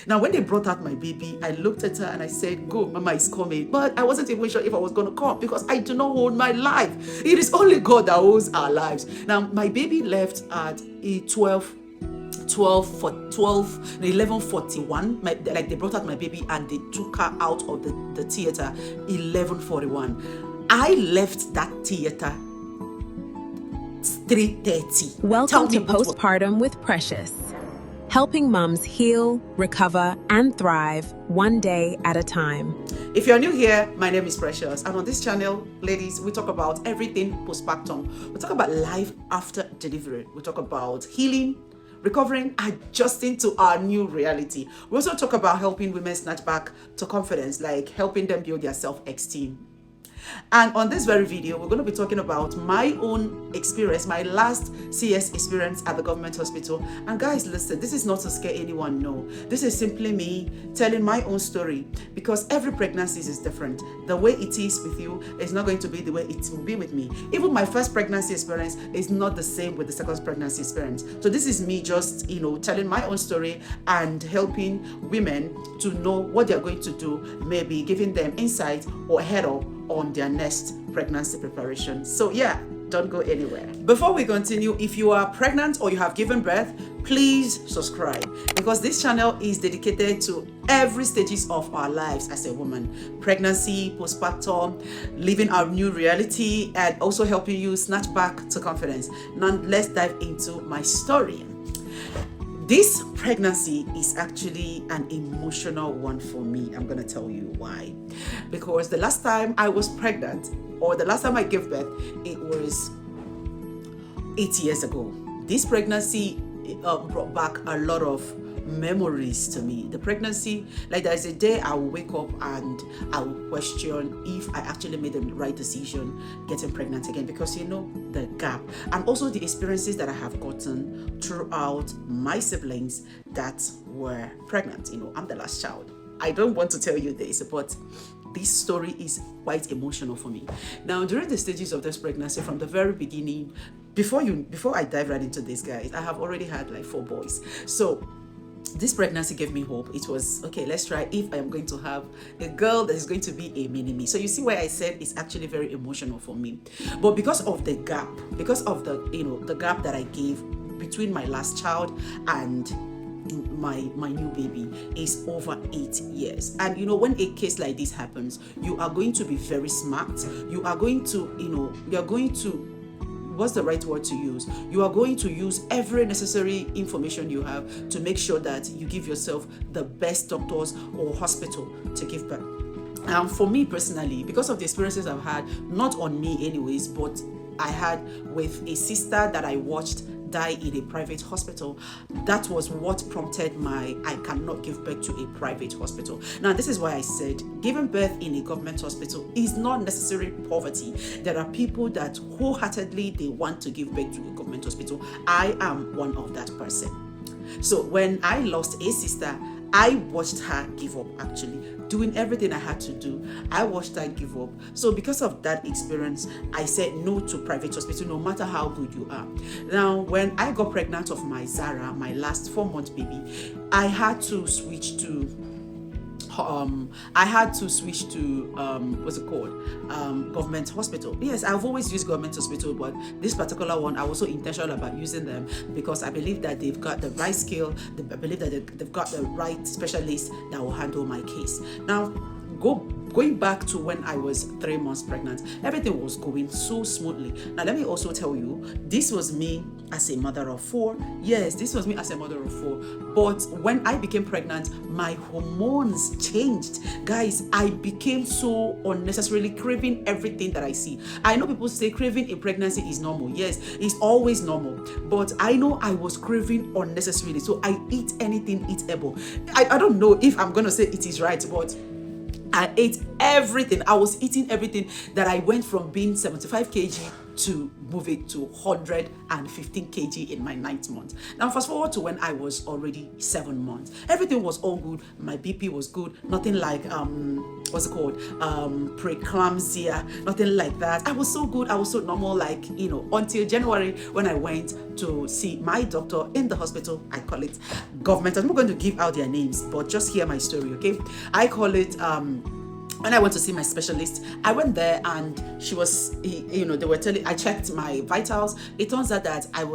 Now, when they brought out my baby, I looked at her and I said, go, mama is coming. But I wasn't even sure if I was going to come because I do not hold my life. It is only God that holds our lives. Now, my baby left at 11:41. Like they brought out my baby and they took her out of the theater 11:41. I left that theater 3:30. Welcome to Postpartum with Precious, helping mums heal, recover, and thrive one day at a time. If you're new here, my name is Precious, and on this channel, ladies, we talk about everything postpartum. We talk about life after delivery. We talk about healing, recovering, adjusting to our new reality. We also talk about helping women snatch back to confidence, like helping them build their self-esteem. And on this very video, we're going to be talking about my own experience, my last CS experience at the government hospital. And guys, listen, this is not to scare anyone, no. This is simply me telling my own story, because every pregnancy is different. The way it is with you is not going to be the way it will be with me. Even my first pregnancy experience is not the same with the second pregnancy experience. So this is me just, telling my own story and helping women to know what they're going to do, maybe giving them insight or head up on their next pregnancy preparation. So yeah, don't go anywhere. Before we continue, if you are pregnant or you have given birth, please subscribe, because this channel is dedicated to every stages of our lives as a woman: pregnancy, postpartum, living our new reality, and also helping you snatch back to confidence. Now let's dive into my story. This pregnancy is actually an emotional one for me. I'm going to tell you why. Because the last time I was pregnant, or the last time I gave birth, it was 8 years ago. This pregnancy brought back a lot of memories to me. The pregnancy, like there's a day I will wake up and I will question if I actually made the right decision getting pregnant again, because the gap and also the experiences that I have gotten throughout my siblings that were pregnant. I'm the last child. I don't want to tell you this, but this story is quite emotional for me. Now, during the stages of this pregnancy, from the very beginning, before I dive right into this, guys, I have already had like 4 boys. So this pregnancy gave me hope. It was, okay, let's try if I am going to have a girl that is going to be a mini me. So you see why I said it's actually very emotional for me. But because of the gap, because of the gap that I gave between my last child and my new baby is over 8 years. And when a case like this happens, you are going to be very smart. You are going to, what's the right word to use? You are going to use every necessary information you have to make sure that you give yourself the best doctors or hospital to give birth. For me personally, because of the experiences I've had, not on me anyways, but I had with a sister that I watched die in a private hospital, that was what prompted I cannot give birth to a private hospital. Now, this is why I said giving birth in a government hospital is not necessarily poverty. There are people that wholeheartedly they want to give birth to a government hospital. I am one of that person. So when I lost a sister, I watched her give up, actually doing everything I had to do. I watched her give up. So because of that experience, I said no to private hospital, no matter how good you are. Now, when I got pregnant of my Zara, my last 4-month baby, I had to switch to what's it called? Government hospital. Yes, I've always used government hospital, but this particular one, I was so intentional about using them because I believe that they've got the right skill. I believe that they've got the right specialist that will handle my case. Now, going back to when I was 3 months pregnant, everything was going so smoothly. Now, let me also tell you, this was me as a mother of 4. Yes, this was me as a mother of 4. But when I became pregnant, my hormones changed. Guys, I became so unnecessarily craving everything that I see. I know people say craving in pregnancy is normal. Yes, it's always normal. But I know I was craving unnecessarily. So I eat anything eatable. I don't know if I'm going to say it is right, but I ate everything. I was eating everything that I went from being 75 kg to move it to 115 kg in my 9th month. Now fast forward to when I was already 7 months. Everything was all good. My BP was good. Nothing like what's it called, preeclampsia, nothing like that. I was so good. I was so normal, like, you know, until January when I went to see my doctor in the hospital. I call it government. I'm not going to give out their names, but just hear my story, okay? I call it when I went to see my specialist, I went there and she was, you know, they were telling, I checked my vitals. It turns out that I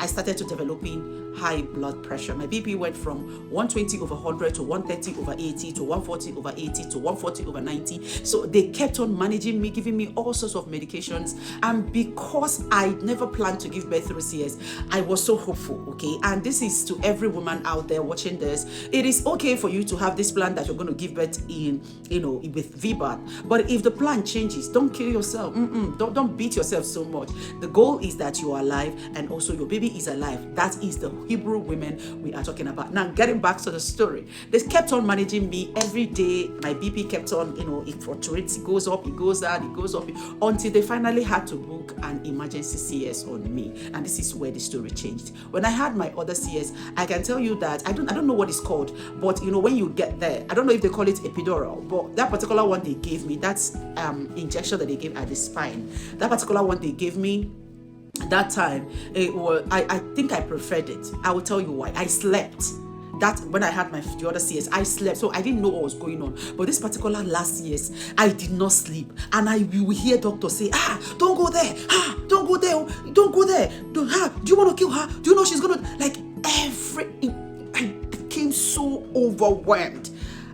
started to developing high blood pressure. My BP went from 120/100 to 130/80 to 140/80 to 140/90. So they kept on managing me, giving me all sorts of medications. And because I never planned to give birth through CS, I was so hopeful, okay? And this is to every woman out there watching this. It is okay for you to have this plan that you're going to give birth in, you know, with VBAT. But if the plan changes, don't kill yourself. Don't beat yourself so much. The goal is that you are alive and also your baby is alive. That is the Hebrew women we are talking about. Now, getting back to the story, they kept on managing me every day. My BP kept on, you know, it fluctuates, it goes up, it goes down, it goes up, until they finally had to book an emergency CS on me. And this is where the story changed. When I had my other CS, I can tell you that I don't know what it's called, but you know, when you get there, I don't know if they call it epidural, but that particular one they gave me, that's injection that they gave at the spine. That particular one they gave me that time, it was, I think I preferred it. I will tell you why. I slept. That when I had the other CS, I slept, so I didn't know what was going on. But this particular last CS, I did not sleep, and I will hear doctors say, don't go there, don't go there, don't go there. Do you want to kill her? Do you know she's gonna, like, I became so overwhelmed.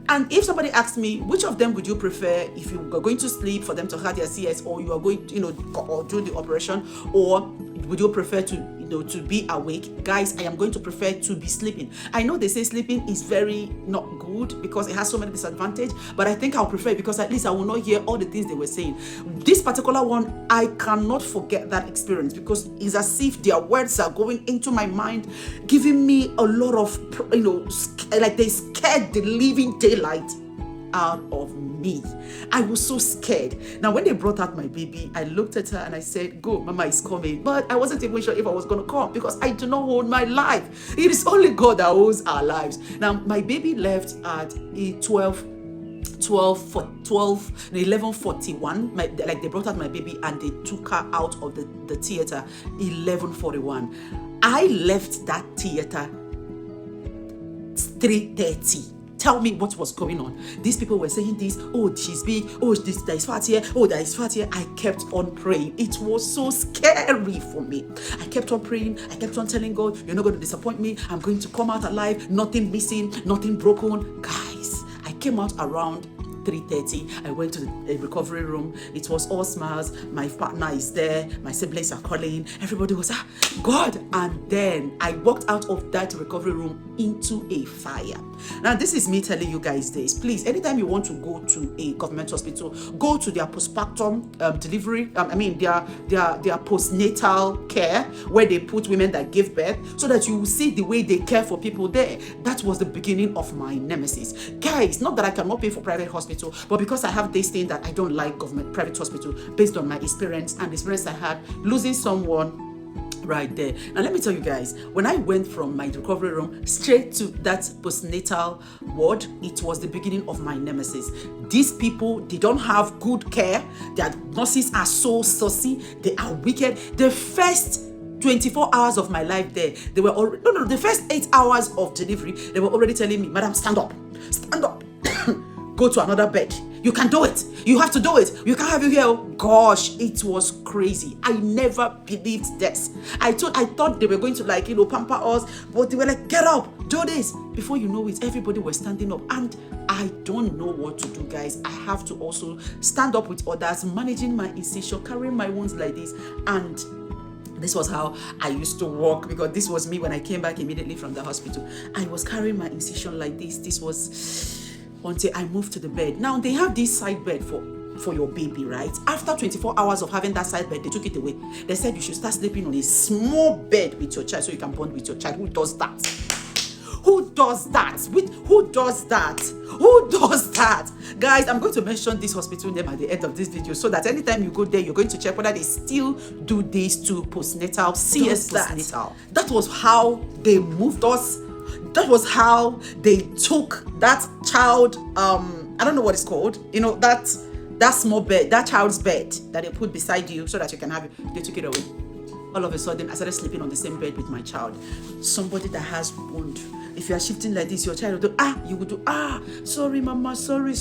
And if somebody asked me, which of them would you prefer, if you are going to sleep for them to have their CS, or you are going to, you know, or do the operation, or would you prefer to, you know, to be awake? Guys, I am going to prefer to be sleeping. I know they say sleeping is very not good because it has so many disadvantages, but I think I'll prefer it because at least I will not hear all the things they were saying. This particular one, I cannot forget that experience because it's as if their words are going into my mind, giving me a lot of, you know, like they scared the living daylight out of me. I was so scared. Now, when they brought out my baby, I looked at her and I said, go, mama is coming. But I wasn't even sure if I was going to come because I do not hold my life. It is only God that holds our lives. Now, my baby left at 11:41. Like they brought out my baby and they took her out of the theater 11:41. I left that theater 3:30. Tell me what was going on. These people were saying this, oh, she's big, oh, there is fat here, oh, there is fat here. I kept on praying. It was so scary for me. I kept on praying. I kept on telling God, you're not going to disappoint me. I'm going to come out alive, nothing missing, nothing broken. Guys, I came out around 3:30. I went to the recovery room. It was all smiles. My partner is there. My siblings are calling. Everybody was, God. And then I walked out of that recovery room into a fire. Now, this is me telling you guys this. Please, anytime you want to go to a government hospital, go to their postpartum delivery. Their postnatal care, where they put women that give birth, so that you will see the way they care for people there. That was the beginning of my nemesis. Guys, not that I cannot pay for private hospital, but because I have this thing that I don't like government private hospital based on my experience and the experience I had losing someone right there. Now, let me tell you guys, when I went from my recovery room straight to that postnatal ward, it was the beginning of my nemesis. These people, they don't have good care. Their nurses are so saucy. They are wicked. The first 24 hours of my life there, they were already, the first 8 hours of delivery, they were already telling me, madam, stand up, go to another bed. You can do it. You have to do it. You can't have you here. Gosh, it was crazy. I never believed this. I thought they were going to, like, pamper us, but they were like, get up, do this. Before you know it, everybody was standing up, and I don't know what to do, guys. I have to also stand up with others, managing my incision, carrying my wounds like this, and this was how I used to walk, because this was me when I came back immediately from the hospital. I was carrying my incision like this. This was until I moved to the bed. Now, they have this side bed for your baby, right? After 24 hours of having that side bed, they took it away. They said you should start sleeping on a small bed with your child so you can bond with your child. Who does that? Who does that? Who does that? Who does that? Guys, I'm going to mention this hospital name at the end of this video so that anytime you go there, you're going to check whether they still do this to postnatal. CS postnatal. That was how they moved us. That was how they took that child, I don't know what it's called, you know, that small bed, that child's bed that they put beside you so that you can have it. They took it away. All of a sudden, I started sleeping on the same bed with my child. Somebody that has wound. If you are shifting like this, your child will do, you will do, sorry, mama, sorry.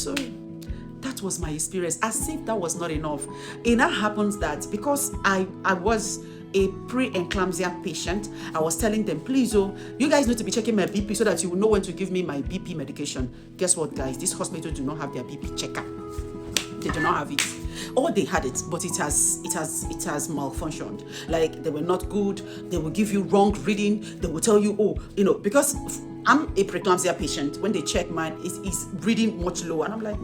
That was my experience. As if that was not enough. It now happens that because I was a pre-eclampsia patient, I was telling them, please, you guys need to be checking my BP so that you will know when to give me my BP medication. Guess what, guys? This hospital do not have their BP checker. They do not have it. Or they had it, but it has malfunctioned. Like, they were not good. They will give you wrong reading. They will tell you, because I'm a preeclampsia patient. When they check mine, it's reading much lower, and I'm like,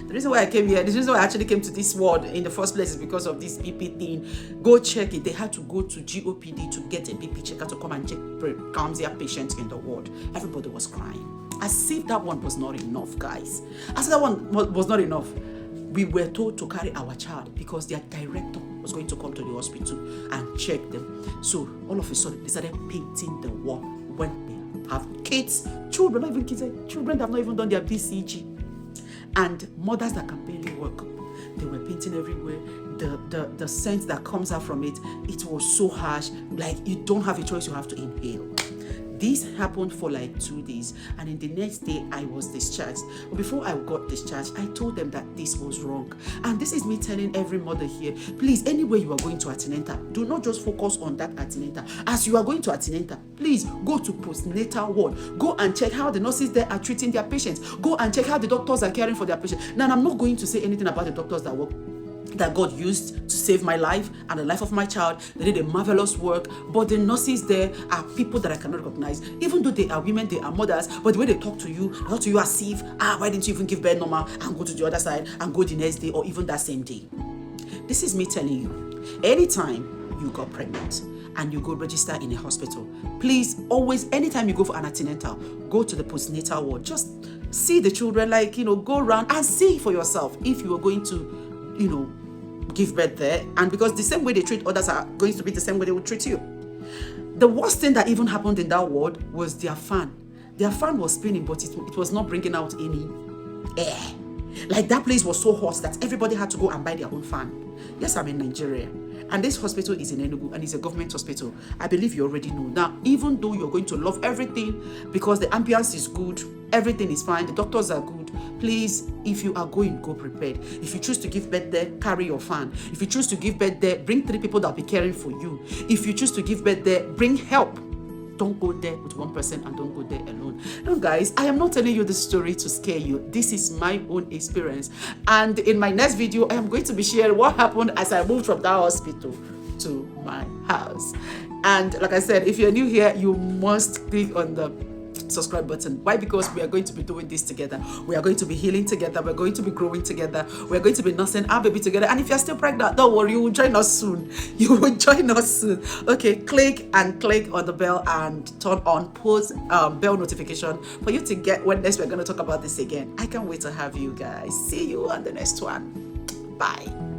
The reason why I came here, the reason why I actually came to this ward in the first place is because of this BP thing. Go check it. They had to go to GOPD to get a BP checker to come and check preeclampsia patients in the ward. Everybody was crying. As if that one was not enough, guys. As if that one was not enough. We were told to carry our child because their director was going to come to the hospital and check them. So all of a sudden, they started painting the wall when they have kids, children, not even kids, children that have not even done their BCG. And mothers that can barely work, they were painting everywhere. The scent that comes out from it, it was so harsh. Like, you don't have a choice, you have to inhale. This happened for like 2 days, and in the next day I was discharged. But before I got discharged, I told them that this was wrong. And this is me telling every mother here, please, anywhere you are going to antenatal, do not just focus on that antenatal. As you are going to antenatal, please go to postnatal ward. Go and check how the nurses there are treating their patients. Go and check how the doctors are caring for their patients. Now, I'm not going to say anything about the doctors that God used to save my life and the life of my child. They did a marvelous work, but the nurses there are people that I cannot recognize. Even though they are women, they are mothers, but the way they talk to you as if, why didn't you even give birth normal and go to the other side and go the next day or even that same day? This is me telling you, anytime you got pregnant and you go register in a hospital, please always, anytime you go for an antenatal, go to the postnatal ward. Just see the children, go around and see for yourself if you are going to, give birth there, and because the same way they treat others are going to be the same way they will treat you. The worst thing that even happened in that ward was their fan. Their fan was spinning, but it was not bringing out any air. Like, that place was so hot that everybody had to go and buy their own fan. Yes, I'm in Nigeria, and this hospital is in Enugu, and it's a government hospital. I believe you already know. Now, even though you're going to love everything because the ambience is good, everything is fine, the doctors are good, please, if you are going, go prepared. If you choose to give birth there, carry your fan. If you choose to give birth there, bring 3 people that will be caring for you. If you choose to give birth there, bring help. Don't go there with one person and don't go there alone. No, guys, I am not telling you this story to scare you. This is my own experience. And in my next video, I am going to be sharing what happened as I moved from that hospital to my house. And like I said, if you're new here, you must click on the subscribe button. Why? Because we are going to be doing this together. We are going to be healing together. We're going to be growing together. We're going to be nursing our baby together. And if you're still pregnant, don't worry, you will join us soon. You will join us soon. Okay, click on the bell and turn on post bell notification for you to get when next we're going to talk about this again. I can't wait to have you guys. See you on the next one. Bye.